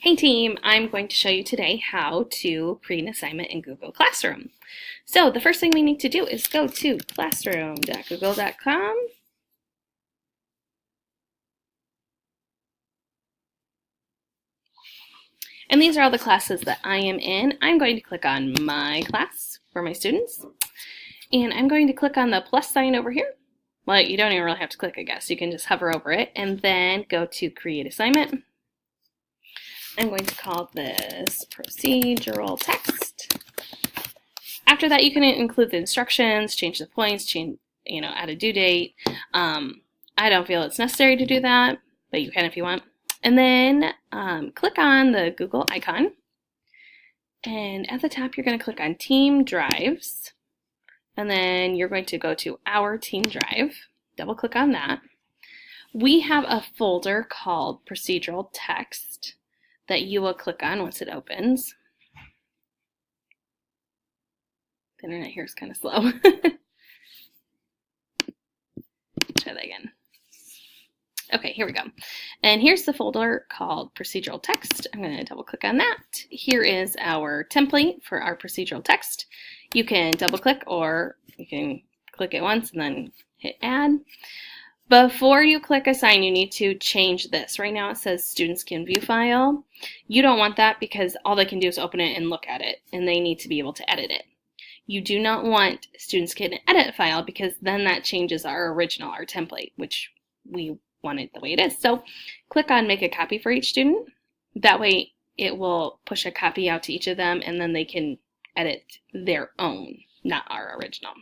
Hey team, I'm going to show you today how to create an assignment in Google Classroom. So the first thing we need to do is go to classroom.google.com, and these are all the classes that I am in. I'm going to click on my class for my students, and I'm going to click on the plus sign over here. Well, you don't even really have to click, I guess. You can just hover over it and then go to create assignment. I'm going to call this procedural text. After that, you can include the instructions, change the points, add a due date. I don't feel it's necessary to do that, but you can if you want. And then click on the Google icon. And at the top, you're going to click on Team Drives. And then you're going to go to Our Team Drive. Double click on that. We have a folder called Procedural Text that you will click on once it opens. The internet here is kind of slow. Try that again. Okay, here we go. And here's the folder called Procedural Text. I'm going to double click on that. Here is our template for our procedural text. You can double click or you can click it once and then hit add. Before you click assign, you need to change this. Right now it says students can view file. You don't want that because all they can do is open it and look at it, and they need to be able to edit it. You do not want students can edit file because then that changes our original, our template, which we want it the way it is. So click on make a copy for each student. That way it will push a copy out to each of them and then they can edit their own, not our original.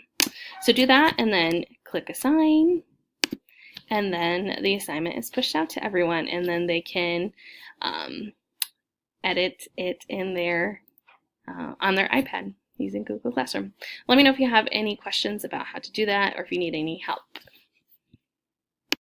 So do that and then click assign. And then the assignment is pushed out to everyone, and then they can edit it in their on their iPad using Google Classroom. Let me know if you have any questions about how to do that or if you need any help.